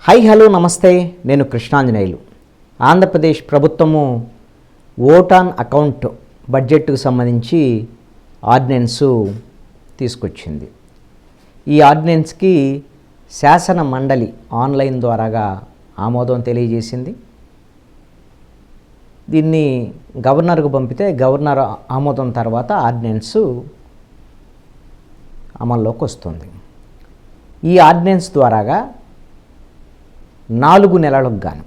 High hello నమస్తే, నేను కృష్ణాంజనేయులు. ఆంధ్రప్రదేశ్ ప్రభుత్వము ఓటాన్ అకౌంట్ బడ్జెట్కు సంబంధించి ఆర్డినెన్సు తీసుకొచ్చింది. ఈ ఆర్డినెన్స్కి శాసన మండలి ఆన్లైన్ ద్వారాగా ఆమోదం తెలియజేసింది. దీన్ని గవర్నర్కు పంపితే గవర్నర్ ఆమోదం తర్వాత ఆర్డినెన్సు అమల్లోకి వస్తుంది. ఈ ఆర్డినెన్స్ ద్వారాగా 4 నెలలకు గాను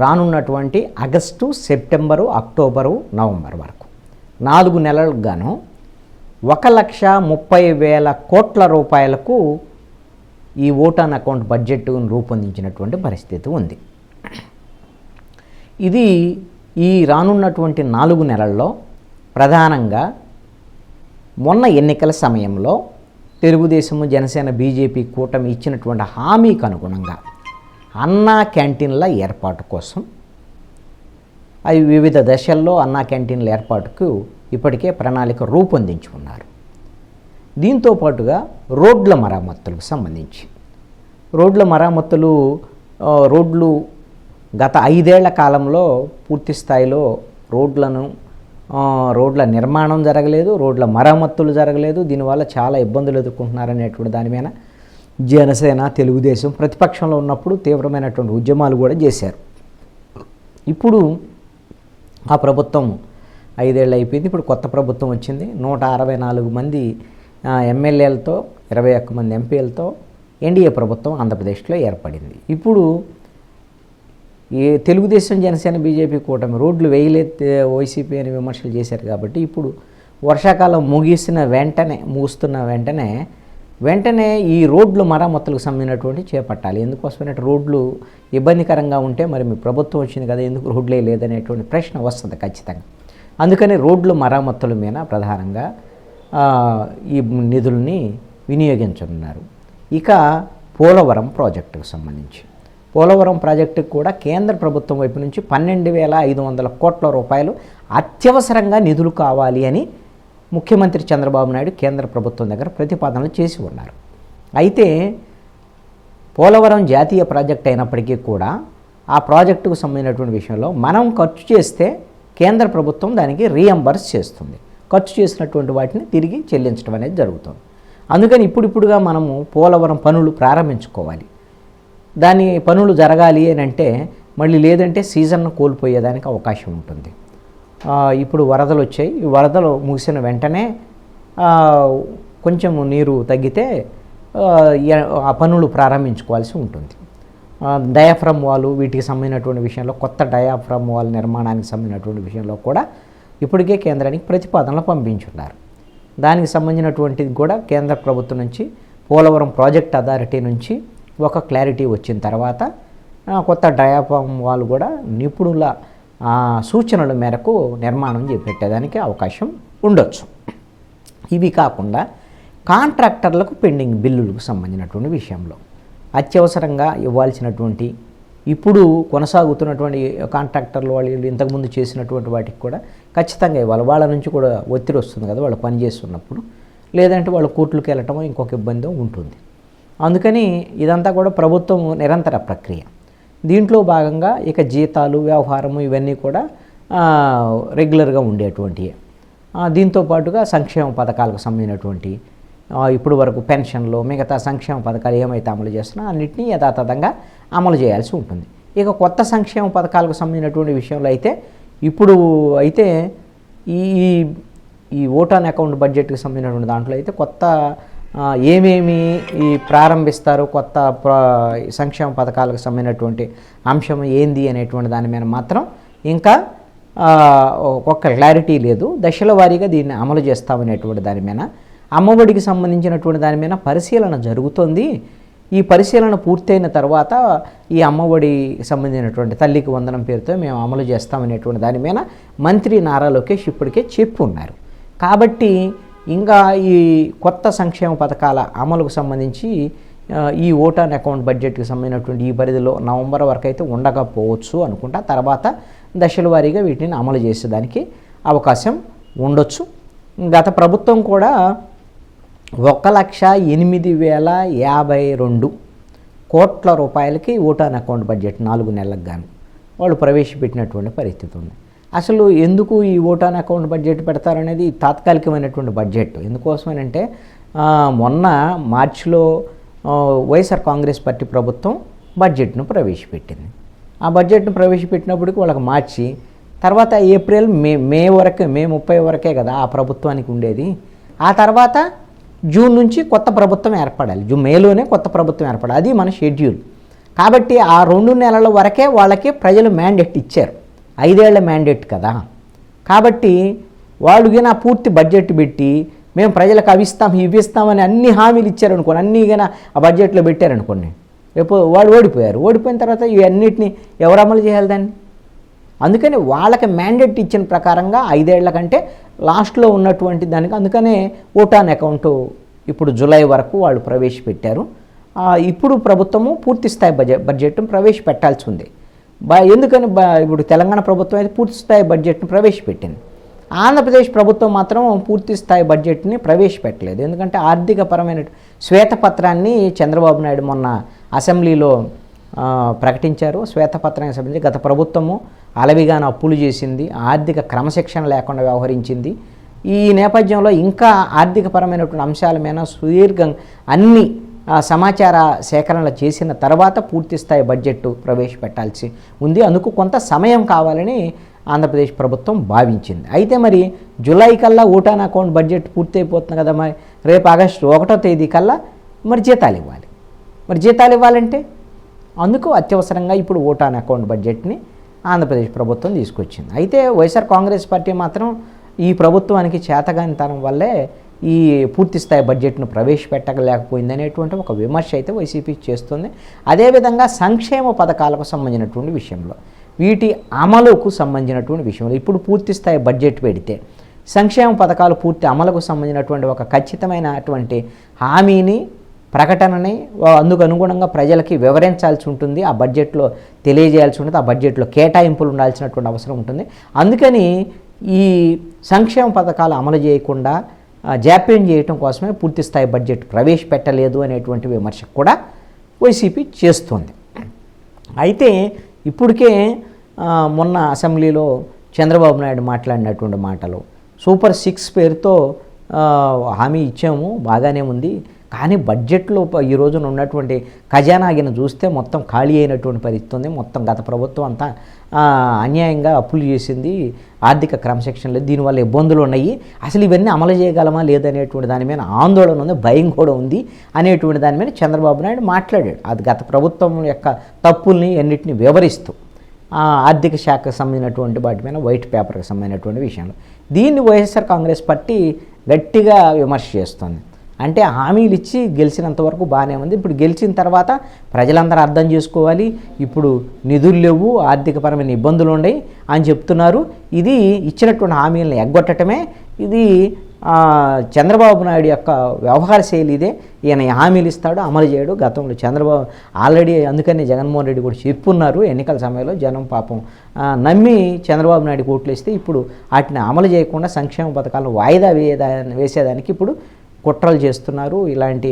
రానున్నటువంటి ఆగస్టు, సెప్టెంబరు, అక్టోబరు, నవంబర్ వరకు 4 నెలలకు గాను 1,30,000 కోట్ల రూపాయలకు ఈ ఓటాన్ అకౌంట్ బడ్జెట్ను రూపొందించినటువంటి పరిస్థితి ఉంది. ఇది ఈ రానున్నటువంటి 4 నెలల్లో ప్రధానంగా మొన్న ఎన్నికల సమయంలో తెలుగుదేశము, జనసేన, బీజేపీ కూటమి ఇచ్చినటువంటి హామీకి అనుగుణంగా అన్నా క్యాంటీన్ల ఏర్పాటు కోసం, అవి వివిధ దశల్లో అన్నా క్యాంటీన్ల ఏర్పాటుకు ఇప్పటికే ప్రణాళిక రూపొందించుకున్నారు. దీంతో పాటుగా రోడ్ల మరమ్మతులకు సంబంధించి రోడ్ల రోడ్లు గత 5 ఏళ్ల కాలంలో పూర్తి స్థాయిలో రోడ్ల నిర్మాణం జరగలేదు, రోడ్ల మరమ్మతులు జరగలేదు. దీనివల్ల చాలా ఇబ్బందులు ఎదుర్కొంటున్నారనేటువంటి దాని మీద జనసేన, తెలుగుదేశం ప్రతిపక్షంలో ఉన్నప్పుడు తీవ్రమైనటువంటి ఉద్యమాలు కూడా చేశారు. ఇప్పుడు ఆ ప్రభుత్వం 5 ఏళ్ళు అయిపోయింది. ఇప్పుడు కొత్త ప్రభుత్వం వచ్చింది. 164 మంది ఎమ్మెల్యేలతో 21 మంది ఎంపీలతో ఎన్డీఏ ప్రభుత్వం ఆంధ్రప్రదేశ్లో ఏర్పడింది. ఇప్పుడు తెలుగుదేశం, జనసేన, బీజేపీ కూటమి రోడ్లు వేయలేదు, వైసీపీ అని విమర్శలు చేశారు. కాబట్టి ఇప్పుడు వర్షాకాలం ముగుస్తున్న వెంటనే ఈ రోడ్లు మరమ్మతులకు సంబంధించినటువంటి చేపట్టాలి. ఎందుకోసమైనా రోడ్లు ఇబ్బందికరంగా ఉంటే మరి మీ ప్రభుత్వం వచ్చింది కదా, ఎందుకు రోడ్లే లేదనేటువంటి ప్రశ్న వస్తుంది ఖచ్చితంగా. అందుకని రోడ్లు మరమ్మతుల మీద ప్రధానంగా ఈ నిధుల్ని వినియోగించనున్నారు. ఇక పోలవరం ప్రాజెక్టుకు సంబంధించి పోలవరం ప్రాజెక్టుకు కూడా కేంద్ర ప్రభుత్వం వైపు నుంచి 12,500 కోట్ల రూపాయలు అత్యవసరంగా నిధులు కావాలి అని ముఖ్యమంత్రి చంద్రబాబు నాయుడు కేంద్ర ప్రభుత్వం దగ్గర ప్రతిపాదనలు చేసి ఉన్నారు. అయితే పోలవరం జాతీయ ప్రాజెక్ట్ అయినప్పటికీ కూడా ఆ ప్రాజెక్టుకు సంబంధించినటువంటి విషయంలో మనం ఖర్చు చేస్తే కేంద్ర ప్రభుత్వం దానికి రీఎంబర్స్ చేస్తుంది. ఖర్చు చేసినటువంటి వాటిని తిరిగి చెల్లించడం అనేది జరుగుతుంది. అందుకని ఇప్పుడిప్పుడుగా మనము పోలవరం పనులు ప్రారంభించుకోవాలి. దాని పనులు జరగాలి అని అంటే మళ్ళీ లేదంటే సీజన్ను కోల్పోయేదానికి అవకాశం ఉంటుంది. ఇప్పుడు వరదలు వచ్చాయి. ఈ వరదలు ముగిసిన వెంటనే కొంచెం నీరు తగ్గితే ఆ పనులు ప్రారంభించుకోవాల్సి ఉంటుంది. డయాఫ్రమ్ వాల్ వీటికి సంబంధించినటువంటి విషయంలో, కొత్త డయాఫ్రమ్ వాల్ నిర్మాణానికి సంబంధించినటువంటి విషయంలో కూడా ఇప్పటికే కేంద్రానికి ప్రతిపాదనలు పంపించున్నారు. దానికి సంబంధించినటువంటిది కూడా కేంద్ర ప్రభుత్వం నుంచి, పోలవరం ప్రాజెక్ట్ అథారిటీ నుంచి ఒక క్లారిటీ వచ్చిన తర్వాత కొత్త డయాఫ్రమ్ వాల్ కూడా నిపుణుల సూచనల మేరకు నిర్మాణం చేపట్టేదానికి అవకాశం ఉండొచ్చు. ఇవి కాకుండా కాంట్రాక్టర్లకు పెండింగ్ బిల్లులకు సంబంధించినటువంటి విషయంలో అత్యవసరంగా ఇవ్వాల్సినటువంటి, ఇప్పుడు కొనసాగుతున్నటువంటి కాంట్రాక్టర్లు వాళ్ళు ఇంతకుముందు చేసినటువంటి వాటికి కూడా ఖచ్చితంగా ఇవ్వాలి. వాళ్ళ నుంచి కూడా ఒత్తిడి వస్తుంది కదా వాళ్ళు పనిచేస్తున్నప్పుడు, లేదంటే వాళ్ళు కోర్టులకు వెళ్ళటమో ఇంకొక ఇబ్బంది ఉంటుంది. అందుకని ఇదంతా కూడా ప్రభుత్వం నిరంతర ప్రక్రియ. దీంట్లో భాగంగా ఇక జీతాలు, వ్యవహారము ఇవన్నీ కూడా రెగ్యులర్గా ఉండేటువంటివి. దీంతో పాటుగా సంక్షేమ పథకాలకు సంబంధించినటువంటి ఇప్పుడు వరకు పెన్షన్లు, మిగతా సంక్షేమ పథకాలు ఏమైతే అమలు చేస్తున్నా అన్నింటినీ యథాతథంగా అమలు చేయాల్సి ఉంటుంది. ఇక కొత్త సంక్షేమ పథకాలకు సంబంధించినటువంటి విషయంలో అయితే ఇప్పుడు అయితే ఈ ఓటాన్ అకౌంట్ బడ్జెట్కి సంబంధించినటువంటి దాంట్లో అయితే కొత్త ఏమేమి ప్రారంభిస్తారు, కొత్త సంక్షేమ పథకాలకు సంబంధించినటువంటి అంశం ఏంది అనేటువంటి దాని మీద మాత్రం ఇంకా ఒక్క క్లారిటీ లేదు. దశల వారీగా దీన్ని అమలు చేస్తామనేటువంటి దాని మీద, అమ్మఒడికి సంబంధించినటువంటి దాని మీద పరిశీలన జరుగుతుంది. ఈ పరిశీలన పూర్తయిన తర్వాత ఈ అమ్మఒడికి సంబంధించినటువంటి తల్లికి వందనం పేరుతో మేము అమలు చేస్తామనేటువంటి దాని మీద మంత్రి నారా లోకేష్ ఇప్పటికే చెప్పున్నారు. కాబట్టి ఇంకా ఈ కొత్త సంక్షేమ పథకాల అమలుకు సంబంధించి ఈ ఓటాన్ అకౌంట్ బడ్జెట్కి సంబంధించినటువంటి ఈ పరిధిలో నవంబర్ వరకు అయితే ఉండకపోవచ్చు అనుకుంటా. తర్వాత దశల వారీగా వీటిని అమలు చేసేదానికి అవకాశం ఉండొచ్చు. గత ప్రభుత్వం కూడా 1,08,052 కోట్ల రూపాయలకి ఓటాన్ అకౌంట్ బడ్జెట్ 4 నెలలకు గాను వాళ్ళు ప్రవేశపెట్టినటువంటి పరిస్థితి ఉంది. అసలు ఎందుకు ఈ ఓటాన్ అకౌంట్ బడ్జెట్ పెడతారనేది తాత్కాలికమైనటువంటి బడ్జెట్. ఎందుకోసమనంటే మొన్న మార్చిలో వైఎస్ఆర్ కాంగ్రెస్ పార్టీ ప్రభుత్వం బడ్జెట్ను ప్రవేశపెట్టింది. ఆ బడ్జెట్ను ప్రవేశపెట్టినప్పటికి వాళ్ళకి మార్చి తర్వాత ఏప్రిల్ మే 30 వరకే కదా ఆ ప్రభుత్వానికి ఉండేది. ఆ తర్వాత జూన్ నుంచి కొత్త ప్రభుత్వం ఏర్పడాలి. మేలోనే కొత్త ప్రభుత్వం ఏర్పడాలి. అది మన షెడ్యూల్. కాబట్టి ఆ 2 నెలల వరకే వాళ్ళకి ప్రజలు మ్యాండేట్ ఇచ్చారు. 5 ఏళ్ల మ్యాండేట్ కదా. కాబట్టి వాళ్ళు గిన పూర్తి బడ్జెట్ పెట్టి మేము ప్రజలకు అవి ఇస్తామని అన్ని హామీలు ఇచ్చారనుకోండి, అన్నీ గిన ఆ బడ్జెట్లో పెట్టారనుకోండి, రేపు వాళ్ళు ఓడిపోయిన తర్వాత ఇవన్నిటిని ఎవరు అమలు చేయాలి దాన్ని? అందుకని వాళ్ళకి మ్యాండేట్ ఇచ్చిన ప్రకారంగా 5 ఏళ్ల కంటే లాస్ట్లో ఉన్నటువంటి దానికి అందుకనే ఓటాన్ అకౌంటు ఇప్పుడు జూలై వరకు వాళ్ళు ప్రవేశపెట్టారు. ఇప్పుడు ప్రభుత్వము పూర్తి స్థాయి బడ్జెట్ను ప్రవేశపెట్టాల్సి ఉంది. ఎందుకని ఇప్పుడు తెలంగాణ ప్రభుత్వం అయితే పూర్తి స్థాయి బడ్జెట్ను ప్రవేశపెట్టింది. ఆంధ్రప్రదేశ్ ప్రభుత్వం మాత్రం పూర్తి స్థాయి బడ్జెట్ని ప్రవేశపెట్టలేదు. ఎందుకంటే ఆర్థికపరమైన శ్వేతపత్రాన్ని చంద్రబాబు నాయుడు మొన్న అసెంబ్లీలో ప్రకటించారు. శ్వేతపత్రానికి సంబంధించి గత ప్రభుత్వము అలవిగాన అప్పులు చేసింది, ఆర్థిక క్రమశిక్షణ లేకుండా వ్యవహరించింది. ఈ నేపథ్యంలో ఇంకా ఆర్థికపరమైనటువంటి అంశాల మీద సుదీర్ఘంగా అన్ని సమాచార సేకరణ చేసిన తర్వాత పూర్తి స్థాయి బడ్జెట్ ప్రవేశపెట్టాల్సి ఉంది. అందుకు కొంత సమయం కావాలని ఆంధ్రప్రదేశ్ ప్రభుత్వం భావించింది. అయితే మరి జూలై కల్లా ఓటాన్ అకౌంట్ బడ్జెట్ పూర్తి అయిపోతుంది కదా. మరి రేపు ఆగస్టు 1వ తేదీ కల్లా మరి జీతాలు ఇవ్వాలి. మరి జీతాలు ఇవ్వాలంటే అందుకు అత్యవసరంగా ఇప్పుడు ఓటాన్ అకౌంట్ బడ్జెట్ని ఆంధ్రప్రదేశ్ ప్రభుత్వం తీసుకొచ్చింది. అయితే వైఎస్ఆర్ కాంగ్రెస్ పార్టీ మాత్రం ఈ ప్రభుత్వానికి చేతగానితనం వల్లే ఈ పూర్తి స్థాయి బడ్జెట్ను ప్రవేశపెట్టలేకపోయింది అనేటువంటి ఒక విమర్శ అయితే వైసీపీ చేస్తుంది. అదేవిధంగా సంక్షేమ పథకాలకు సంబంధించినటువంటి విషయంలో, వీటి అమలుకు సంబంధించినటువంటి విషయంలో ఇప్పుడు పూర్తి స్థాయి బడ్జెట్ పెడితే సంక్షేమ పథకాలు పూర్తి అమలుకు సంబంధించినటువంటి ఒక ఖచ్చితమైనటువంటి హామీని ప్రకటనని అందుకు అనుగుణంగా ప్రజలకి వివరించాల్సి ఉంటుంది. ఆ బడ్జెట్లో తెలియజేయాల్సి ఉంటుంది. ఆ బడ్జెట్లో కేటాయింపులు ఉండాల్సినటువంటి అవసరం ఉంటుంది. అందుకని ఈ సంక్షేమ పథకాలు అమలు చేయకుండా జాప్యం చేయటం కోసమే పూర్తి స్థాయి బడ్జెట్ ప్రవేశపెట్టలేదు అనేటువంటి విమర్శ కూడా వైసీపీ చేస్తుంది. అయితే ఇప్పటికే మొన్న అసెంబ్లీలో చంద్రబాబు నాయుడు మాట్లాడినటువంటి మాటలు సూపర్ 6 పేరుతో హామీ ఇచ్చాము, బాగానే ఉంది, కానీ బడ్జెట్లో ఈ రోజున ఉన్నటువంటి ఖజానాగిన చూస్తే మొత్తం ఖాళీ అయినటువంటి పరిస్థితి ఉంది. మొత్తం గత ప్రభుత్వం అంతా అన్యాయంగా అప్పులు చేసింది, ఆర్థిక క్రమశిక్షణ లేదు, దీనివల్ల ఇబ్బందులు ఉన్నాయి, అసలు ఇవన్నీ అమలు చేయగలమా లేదనేటువంటి దాని మీద ఆందోళన ఉంది, భయం కూడా ఉంది అనేటువంటి దాని మీద చంద్రబాబు నాయుడు మాట్లాడాడు. అది గత ప్రభుత్వం యొక్క తప్పుల్ని అన్నింటినీ వివరిస్తూ ఆర్థిక శాఖకు సంబంధించినటువంటి వాటి మీద వైట్ పేపర్కి సంబంధించినటువంటి విషయంలో దీన్ని వైఎస్ఆర్ కాంగ్రెస్ పార్టీ గట్టిగా విమర్శ చేస్తుంది. అంటే హామీలు ఇచ్చి గెలిచినంత వరకు బాగానే ఉంది, ఇప్పుడు గెలిచిన తర్వాత ప్రజలందరూ అర్థం చేసుకోవాలి, ఇప్పుడు నిధులు లేవు, ఆర్థికపరమైన ఇబ్బందులు ఉన్నాయి అని చెప్తున్నారు. ఇది ఇచ్చినటువంటి హామీలను ఎగ్గొట్టడమే. ఇది చంద్రబాబు నాయుడు యొక్క వ్యవహార శైలి ఇదే. ఈయన హామీలు ఇస్తాడు, అమలు చేయడు. గతంలో చంద్రబాబు ఆల్రెడీ అందుకని జగన్మోహన్ రెడ్డి కూడా చెప్పున్నారు ఎన్నికల సమయంలో, జనం పాపం నమ్మి చంద్రబాబు నాయుడు ఓట్లు వేస్తే ఇప్పుడు వాటిని అమలు చేయకుండా సంక్షేమ పథకాలను వాయిదా వేసేదానికి ఇప్పుడు కుట్రలు చేస్తున్నారు, ఇలాంటి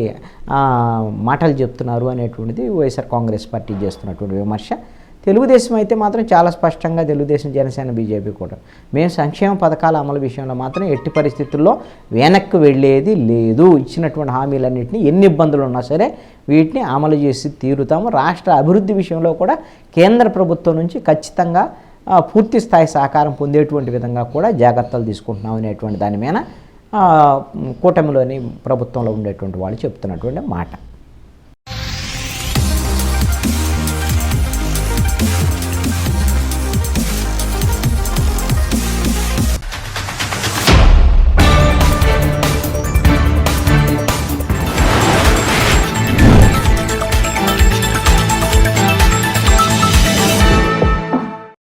మాటలు చెప్తున్నారు అనేటువంటిది వైఎస్ఆర్ కాంగ్రెస్ పార్టీ చేస్తున్నటువంటి విమర్శ. తెలుగుదేశం అయితే మాత్రం చాలా స్పష్టంగా తెలుగుదేశం, జనసేన, బీజేపీ కూడా మేము సంక్షేమ పథకాల అమలు విషయంలో మాత్రం ఎట్టి పరిస్థితుల్లో వెనక్కి వెళ్ళేది లేదు. ఇచ్చినటువంటి హామీలన్నింటినీ ఎన్ని ఇబ్బందులు ఉన్నా సరే వీటిని అమలు చేసి తీరుతాము. రాష్ట్ర అభివృద్ధి విషయంలో కూడా కేంద్ర ప్రభుత్వం నుంచి ఖచ్చితంగా పూర్తి స్థాయి సహకారం పొందేటువంటి విధంగా కూడా జాగ్రత్తలు తీసుకుంటున్నాం అనేటువంటి దాని మీద కూటమిలోని ప్రభుత్వంలో ఉండేటువంటి వాళ్ళు చెప్తున్నటువంటి మాట.